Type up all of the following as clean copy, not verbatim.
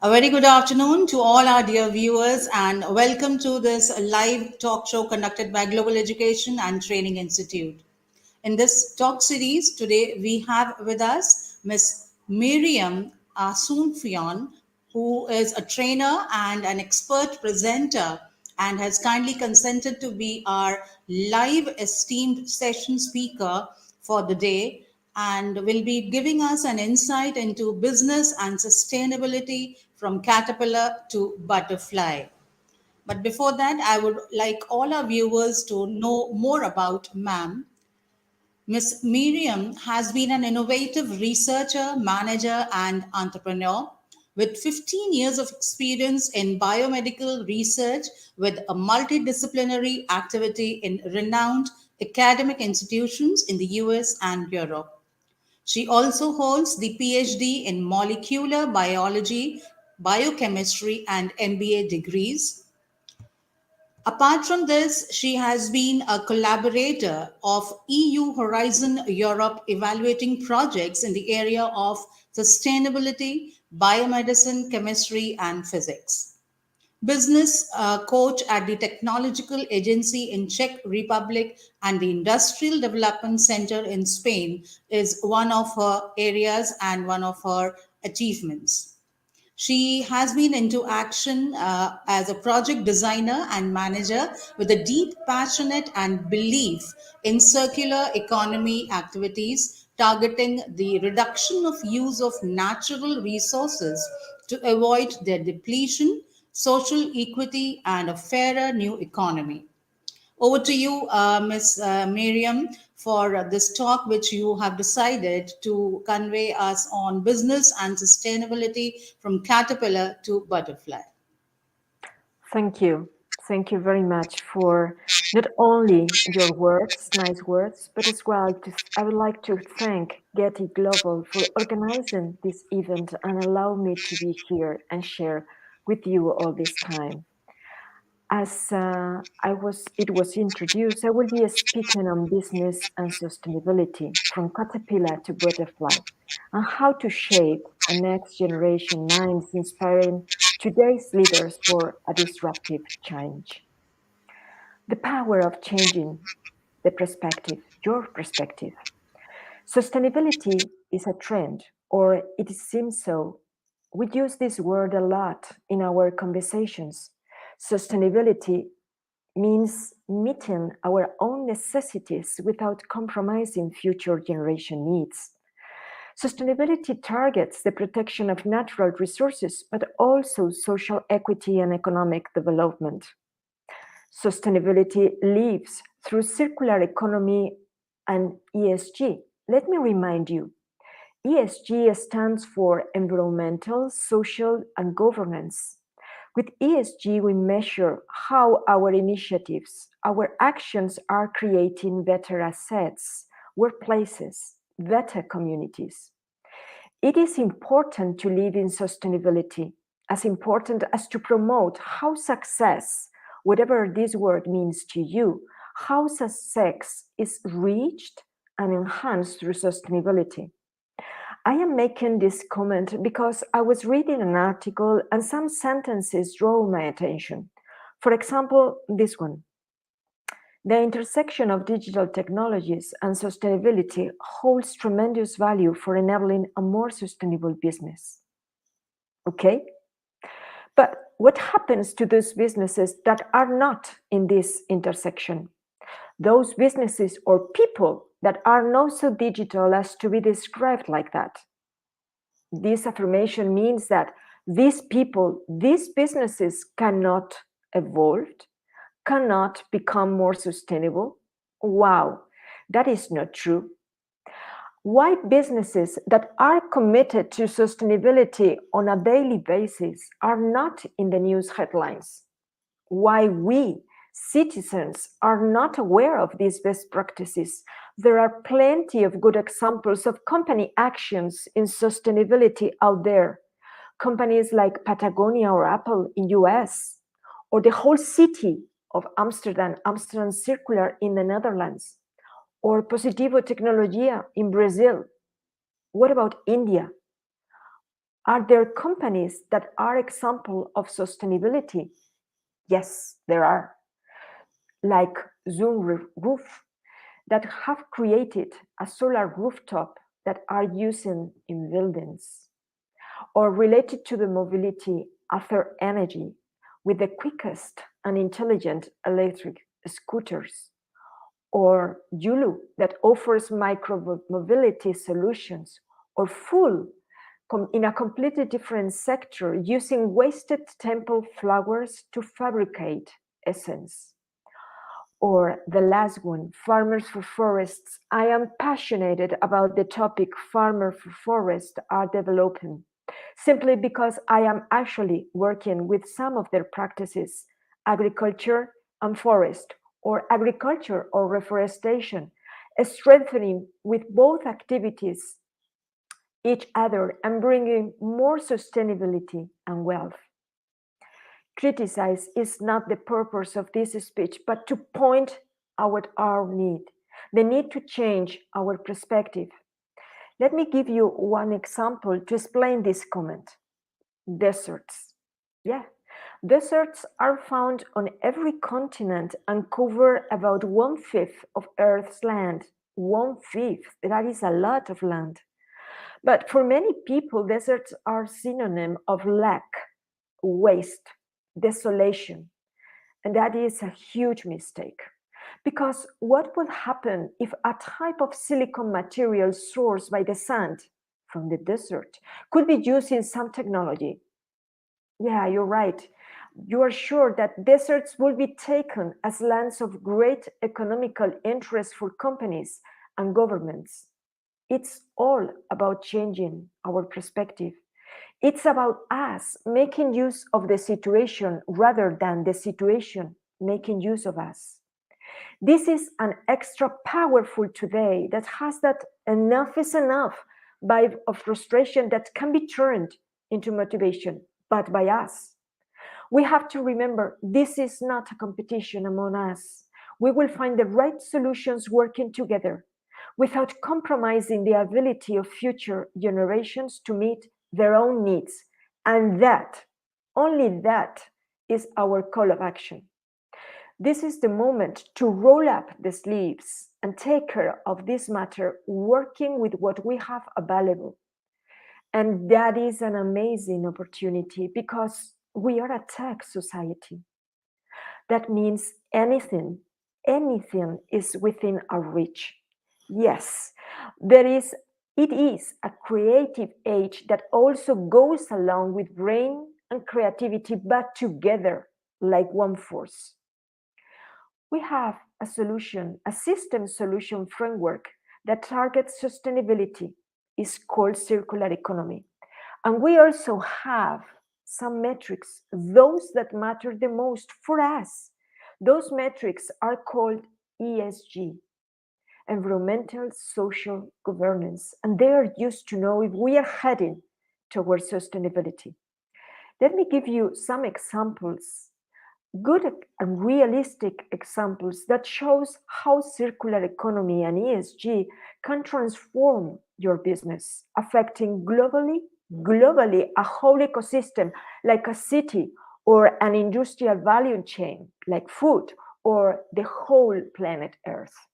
A very good afternoon to all our dear viewers, and welcome to this live talk show conducted by Global Education and Training Institute. In this talk series, today we have with us Miss Miryam Asuncion, who is a trainer and an expert presenter and has kindly consented to be our live esteemed session speaker for the day and will be giving us an insight into business and sustainability from caterpillar to butterfly. But before that, I would like all our viewers to know more about ma'am. Miss Miriam has been an innovative researcher, manager, and entrepreneur with 15 years of experience in biomedical research with a multidisciplinary activity in renowned academic institutions in the US and Europe. She also holds the PhD in molecular biology, biochemistry, and MBA degrees. Apart from this, she has been a collaborator of EU Horizon Europe evaluating projects in the area of sustainability, biomedicine, chemistry, and physics. Business coach at the Technological Agency in Czech Republic and the Industrial Development Center in Spain is one of her areas and one of her achievements. She has been into action as a project designer and manager with a deep passionate and belief in circular economy activities targeting the reduction of use of natural resources to avoid their depletion, social equity, and a fairer new economy. Over to you, Ms. Miriam, for this talk, which you have decided to convey us on business and sustainability from caterpillar to butterfly. Thank you. Thank you very much for not only your words, nice words, but as well, I would like to thank GETI Global for organizing this event and allow me to be here and share with you all this time. As it was introduced, I will be speaking on business and sustainability from caterpillar to butterfly and how to shape a next generation minds inspiring today's leaders for a disruptive change. The power of changing the perspective, your perspective. Sustainability is a trend, or it seems so. We use this word a lot in our conversations. Sustainability means meeting our own necessities without compromising future generation needs. Sustainability targets the protection of natural resources, but also social equity and economic development. Sustainability lives through circular economy and ESG. Let me remind you, ESG stands for environmental, social, and governance. With ESG, we measure how our initiatives, our actions are creating better assets, workplaces, better communities. It is important to live in sustainability, as important as to promote how success, whatever this word means to you, how success is reached and enhanced through sustainability. I am making this comment because I was reading an article and some sentences drew my attention. For example, this one. The intersection of digital technologies and sustainability holds tremendous value for enabling a more sustainable business. Okay? But what happens to those businesses that are not in this intersection? Those businesses or people that are not so digital as to be described like that. This affirmation means that these people, these businesses cannot evolve, cannot become more sustainable. Wow, that is not true. Why businesses that are committed to sustainability on a daily basis are not in the news headlines? Why we, citizens, are not aware of these best practices? There are plenty of good examples of company actions in sustainability out there. Companies like Patagonia or Apple in US, or the whole city of Amsterdam, Amsterdam Circular in the Netherlands, or Positivo Tecnologia in Brazil. What about India? Are there companies that are example of sustainability? Yes, there are, like Zoom Roof, that have created a solar rooftop that are using in buildings, or related to the mobility, Ether Energy, with the quickest and intelligent electric scooters, or Yulu that offers micro mobility solutions, or Full in a completely different sector using wasted temple flowers to fabricate essence. Or the last one, Farmers for Forests. I am passionate about the topic Farmer for Forest are developing, simply because I am actually working with some of their practices, agriculture and forest, or agriculture or reforestation, strengthening with both activities each other and bringing more sustainability and wealth. Criticize is not the purpose of this speech, but to point out our need, the need to change our perspective. Let me give you one example to explain this comment. Deserts. Yeah, deserts are found on every continent and cover about 1/5 of Earth's land. 1/5, that is a lot of land. But for many people, deserts are synonym of lack, waste, desolation. And that is a huge mistake. Because what would happen if a type of silicon material sourced by the sand from the desert could be used in some technology? Yeah, you're right. You are sure that deserts will be taken as lands of great economical interest for companies and governments. It's all about changing our perspective. It's about us making use of the situation rather than the situation making use of us. This is an extra powerful today that has that enough is enough vibe of frustration that can be turned into motivation, but by us. We have to remember this is not a competition among us. We will find the right solutions working together without compromising the ability of future generations to meet their own needs. And that, only that, is our call of action. This is the moment to roll up the sleeves and take care of this matter, working with what we have available. And that is an amazing opportunity because we are a tech society. That means anything is within our reach. Yes, it is a creative age that also goes along with brain and creativity, but together like one force. We have a solution, a system solution framework that targets sustainability. Is called circular economy. And we also have some metrics, those that matter the most for us. Those metrics are called ESG, environmental social governance, and they are used to know if we are heading towards sustainability. Let me give you some examples, good and realistic examples that shows how circular economy and ESG can transform your business, affecting globally a whole ecosystem like a city or an industrial value chain like food or the whole planet Earth.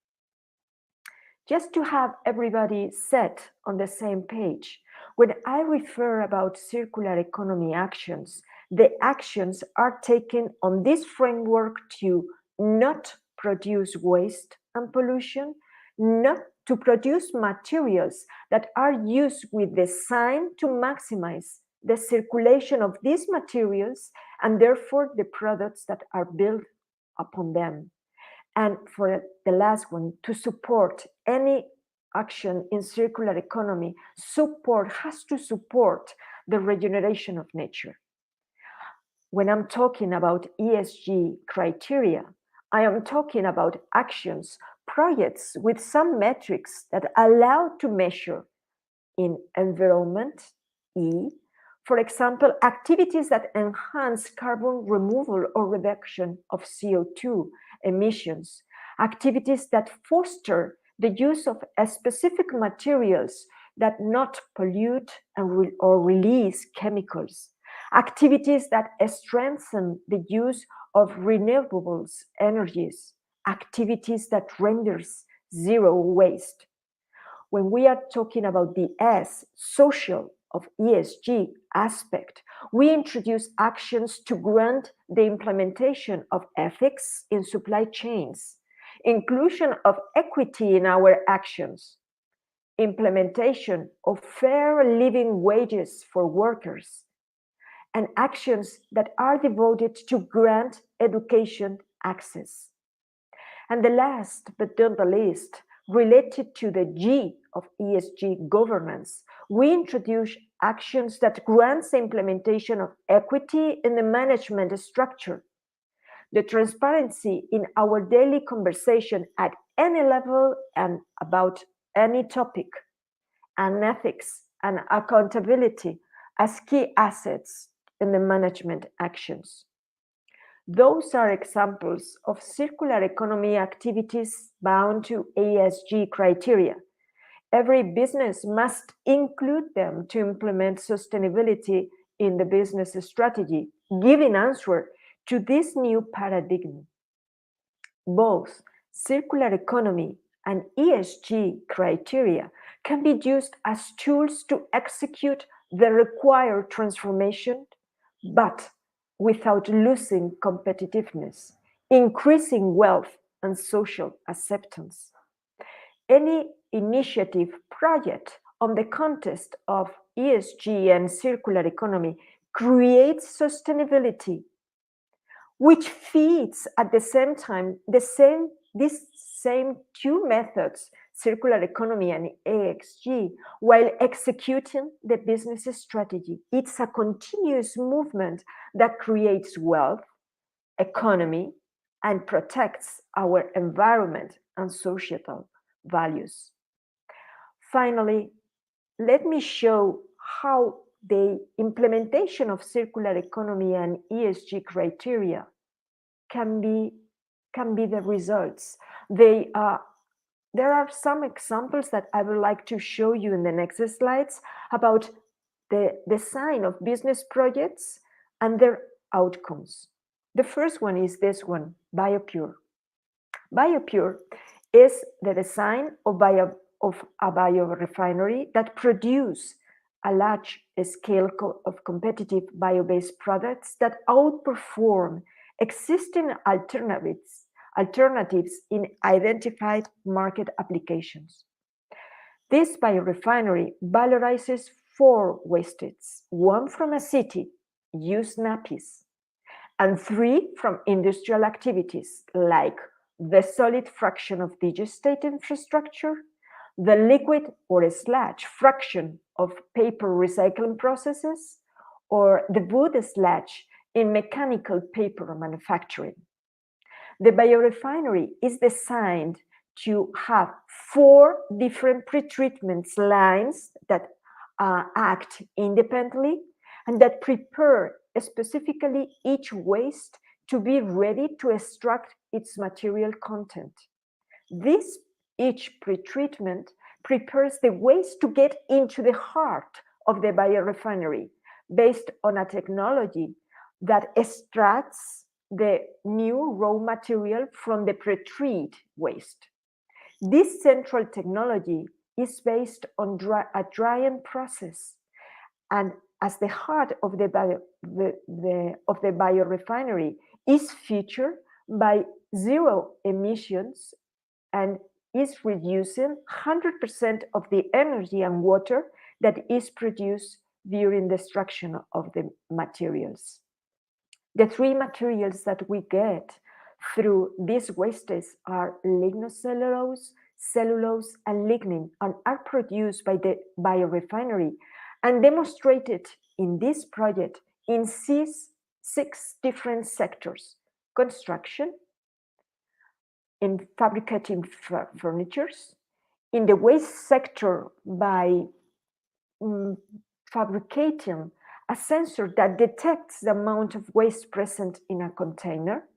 Just to have everybody set on the same page, when I refer about circular economy actions, the actions are taken on this framework to not produce waste and pollution, not to produce materials that are used with design to maximize the circulation of these materials and therefore the products that are built upon them. And for the last one, to support any action in circular economy, support has to support the regeneration of nature. When I'm talking about ESG criteria, I am talking about actions, projects with some metrics that allow to measure in environment, E, for example, activities that enhance carbon removal or reduction of CO2 emissions, activities that foster the use of specific materials that not pollute or release chemicals, activities that strengthen the use of renewables energies, activities that renders zero waste. When we are talking about the S, social, of ESG aspect, we introduce actions to grant the implementation of ethics in supply chains, inclusion of equity in our actions, implementation of fair living wages for workers, and actions that are devoted to grant education access. And the last but not the least, related to the G of ESG governance, we introduce actions that grants the implementation of equity in the management structure, the transparency in our daily conversation at any level and about any topic, and ethics and accountability as key assets in the management actions. Those are examples of circular economy activities bound to ESG criteria. Every business must include them to implement sustainability in the business strategy, giving answer to this new paradigm. Both circular economy and ESG criteria can be used as tools to execute the required transformation, but without losing competitiveness, increasing wealth and social acceptance. Any initiative project on the context of ESG and circular economy creates sustainability, which feeds at the same time these same two methods, circular economy and ESG, while executing the business strategy. It's a continuous movement that creates wealth, economy, and protects our environment and societal values. Finally, let me show how the implementation of circular economy and ESG criteria can be the results. There are some examples that I would like to show you in the next slides about the design of business projects and their outcomes. The first one is this one, BioPure. BioPure is the design of a biorefinery that produce a large scale of competitive bio-based products that outperform existing alternatives in identified market applications. This biorefinery valorizes four wastes, one from a city, used nappies, and three from industrial activities like the solid fraction of digestate infrastructure, the liquid or sludge fraction of paper recycling processes, or the wood sludge in mechanical paper manufacturing. The biorefinery is designed to have four different pretreatment lines that act independently and that prepare specifically each waste to be ready to extract its material content. This each pretreatment prepares the waste to get into the heart of the biorefinery based on a technology that extracts the new raw material from the pretreat waste. This central technology is based on a drying process, and as the heart of the biorefinery is featured by zero emissions and is reducing 100% of the energy and water that is produced during the extraction of the materials. The three materials that we get through these wastes are lignocellulose, cellulose, and lignin, and are produced by the biorefinery and demonstrated in this project in six different sectors: construction, in fabricating furnitures, in the waste sector by fabricating a sensor that detects the amount of waste present in a container,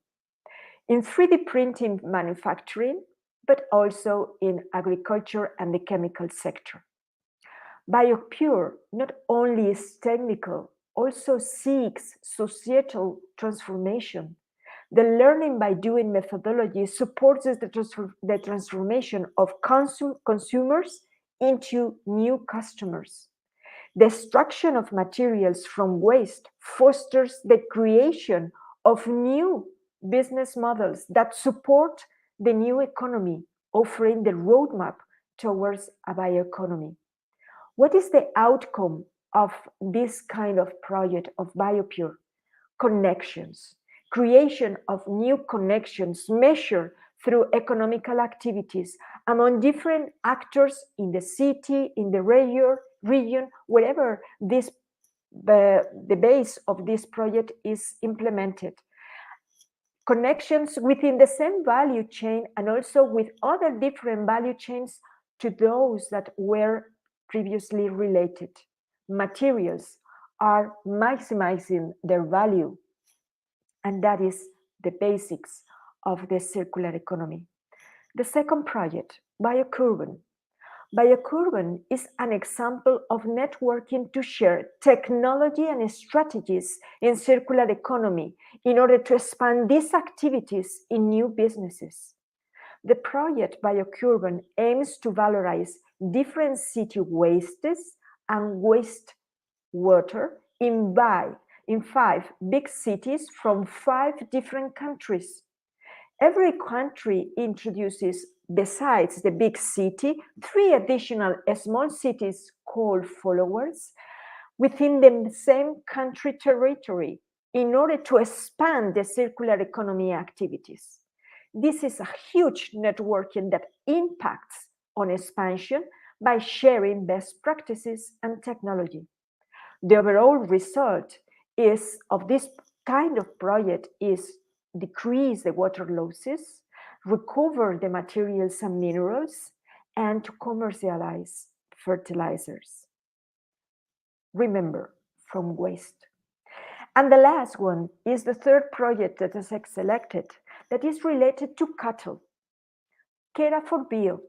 in 3D printing manufacturing, but also in agriculture and the chemical sector. BioPure not only is technical, also seeks societal transformation. The learning by doing methodology supports the transformation of consumers into new customers. The extraction of materials from waste fosters the creation of new business models that support the new economy, offering the roadmap towards a bioeconomy. What is the outcome of this kind of project of BioPure? Connections, creation of new connections measured through economical activities among different actors in the city, in the region, wherever the base of this project is implemented. Connections within the same value chain and also with other different value chains to those that were previously related. Materials are maximizing their value, and that is the basics of the circular economy. The second project, BioCurban. BioCurban is an example of networking to share technology and strategies in circular economy in order to expand these activities in new businesses. The project BioCurban aims to valorize different city wastes and wastewater in five big cities from five different countries. Every country introduces, besides the big city, three additional small cities called followers within the same country territory in order to expand the circular economy activities. This is a huge networking that impacts on expansion by sharing best practices and technology. The overall result is of this kind of project is decrease the water losses, recover the materials and minerals, and to commercialize fertilizers. Remember, from waste. And the last one is the third project that is selected that is related to cattle. Care for Bio.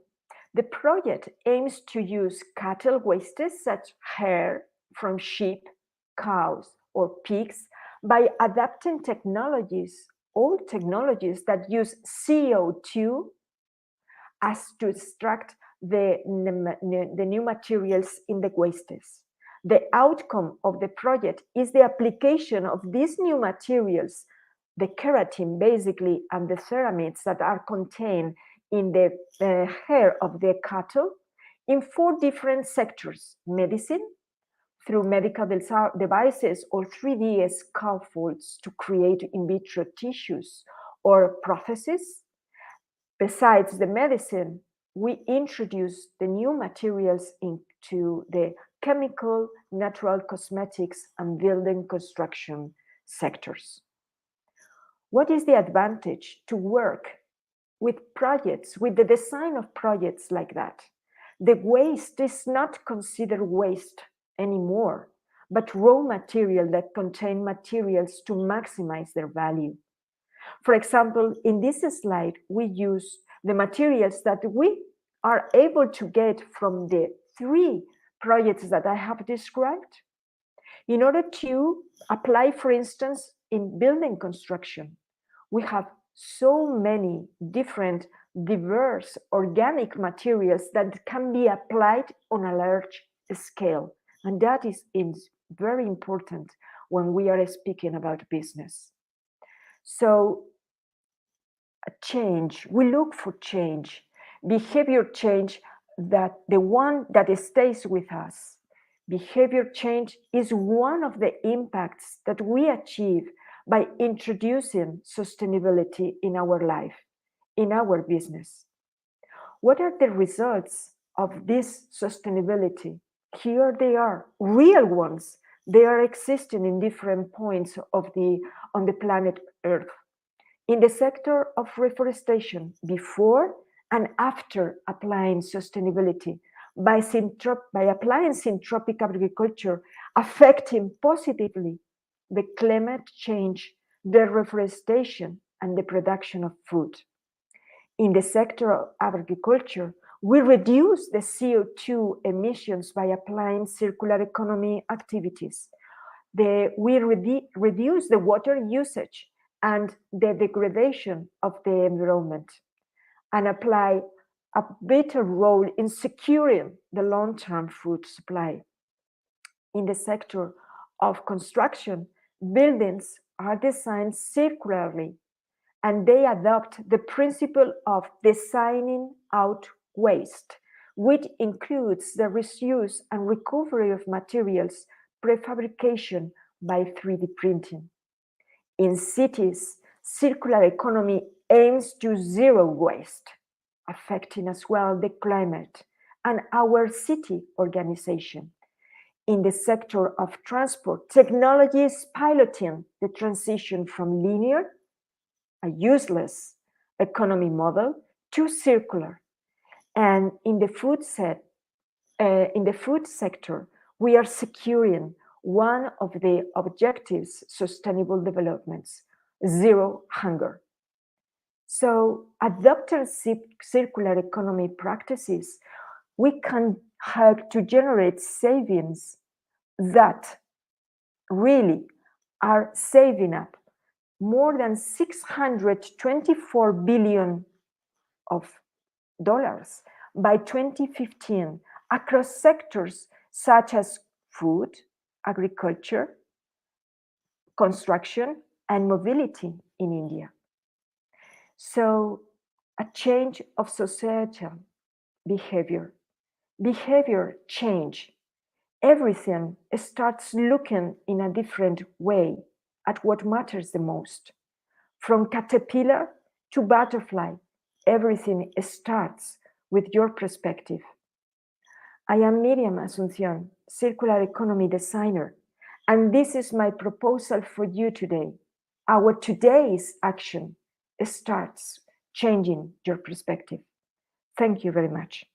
The project aims to use cattle wastes such hair from sheep, cows, or pigs by adapting technologies, old technologies that use CO2 as to extract the new materials in the wastes. The outcome of the project is the application of these new materials, the keratin basically, and the ceramides that are contained in the hair of the cattle in four different sectors: medicine, through medical devices or 3D scaffolds to create in vitro tissues or prostheses. Besides the medicine, we introduce the new materials into the chemical, natural cosmetics, and building construction sectors. What is the advantage to work with projects, with the design of projects like that? The waste is not considered waste anymore, but raw material that contain materials to maximize their value. For example, in this slide, we use the materials that we are able to get from the three projects that I have described in order to apply, for instance, in building construction. We have so many different, diverse organic materials that can be applied on a large scale. And that is very important when we are speaking about business. So a change, we look for change, behavior change, that the one that stays with us. Behavior change is one of the impacts that we achieve by introducing sustainability in our life, in our business. What are the results of this sustainability? Here they are, real ones. They are existing in different points on the planet Earth. In the sector of reforestation, before and after applying sustainability, by applying syntropic agriculture, affecting positively the climate change, the reforestation, and the production of food. In the sector of agriculture, We reduce the CO2 emissions by applying circular economy activities. We reduce the water usage and the degradation of the environment, and apply a better role in securing the long-term food supply. In the sector of construction, buildings are designed circularly, and they adopt the principle of designing out waste, which includes the reuse and recovery of materials, prefabrication by 3D printing. In cities, circular economy aims to zero waste, affecting as well the climate and our city organization. In the sector of transport, technology is piloting the transition from linear, a useless economy model, to circular. And in the food sector, we are securing one of the objectives sustainable developments, zero hunger. So adopting circular economy practices, we can help to generate savings that really are saving up more than 624 billion of dollars by 2015 across sectors such as food, agriculture, construction, and mobility in India. So, a change of societal behavior, behavior change. Everything starts looking in a different way at what matters the most. From caterpillar to butterfly, everything starts with your perspective. I am Miryam Asuncion, circular economy designer, and this is my proposal for you today. Our today's action starts changing your perspective. Thank you very much.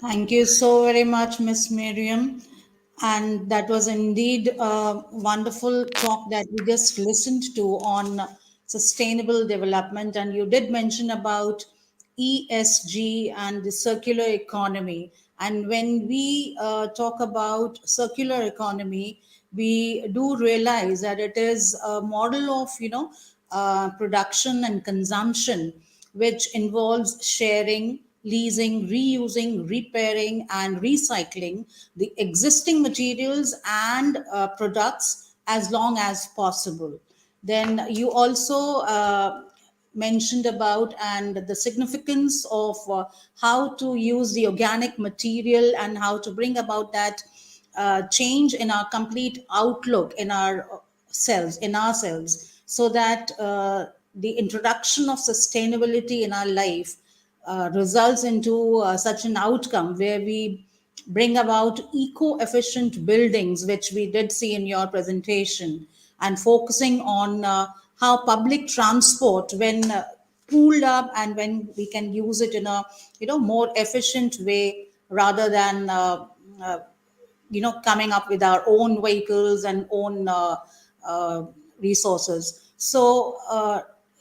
Thank you so very much, Miss Miriam. And that was indeed a wonderful talk that we just listened to on sustainable development. And you did mention about ESG and the circular economy. And when we talk about circular economy, we do realize that it is a model of, production and consumption, which involves sharing, leasing, reusing, repairing, and recycling the existing materials and products as long as possible. Then you also mentioned about and the significance of how to use the organic material and how to bring about that change in our complete outlook in our selves, in ourselves, so that the introduction of sustainability in our life results into such an outcome where we bring about eco-efficient buildings, which we did see in your presentation, and focusing on how public transport, when pooled up and when we can use it in a more efficient way rather than coming up with our own vehicles and own uh, resources. So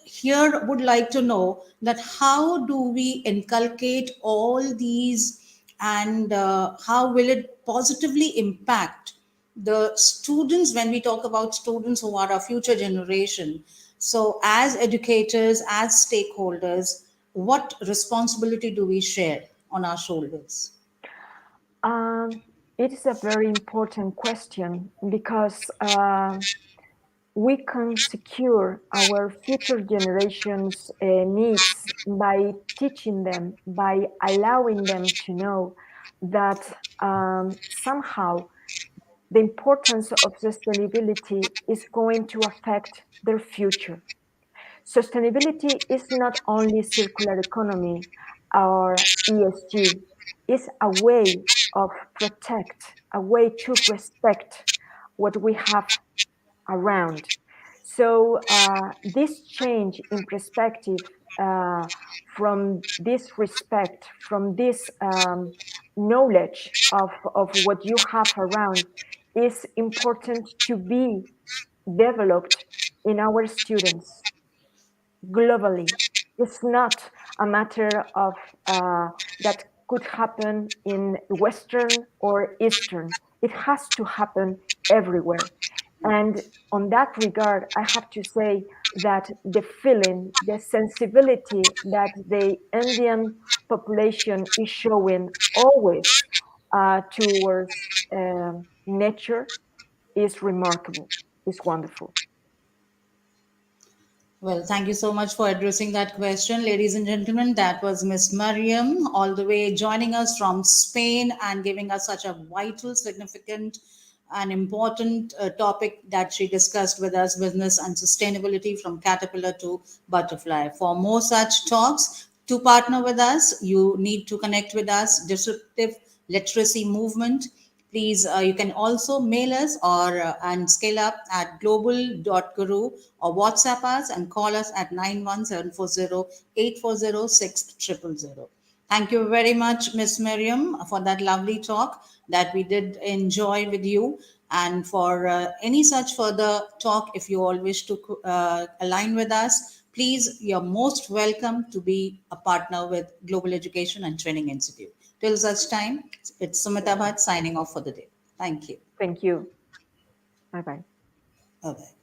here would like to know that how do we inculcate all these, and how will it positively impact the students when we talk about students who are our future generation. So as educators, as stakeholders, what responsibility do we share on our shoulders? Um, it is a very important question because we can secure our future generations' needs by teaching them, by allowing them to know that somehow the importance of sustainability is going to affect their future. Sustainability is not only circular economy or ESG, it's a way of protect, a way to respect what we have around. So this change in perspective from this respect, from this knowledge of what you have around is important to be developed in our students. globally. It's not a matter of that could happen in Western or Eastern. It has to happen everywhere. And on that regard, I have to say that the feeling, the sensibility that the Indian population is showing always towards nature is remarkable, is wonderful. Well, thank you so much for addressing that question, ladies and gentlemen. That was Miss Miryam, all the way joining us from Spain and giving us such a vital, significant, and important topic that she discussed with us: business and sustainability from caterpillar to butterfly. For more such talks, to partner with us, you need to connect with us, Disruptive Literacy Movement. Please, you can also mail us or and scale up at global.guru or WhatsApp us and call us at 91740 840 6000. Thank you very much, Miss Miriam, for that lovely talk that we did enjoy with you. And for any such further talk, if you all wish to align with us, please, you're most welcome to be a partner with Global Education and Training Institute. Till such time, it's Sumita Bhatt signing off for the day. Thank you. Thank you. Bye bye. Bye bye.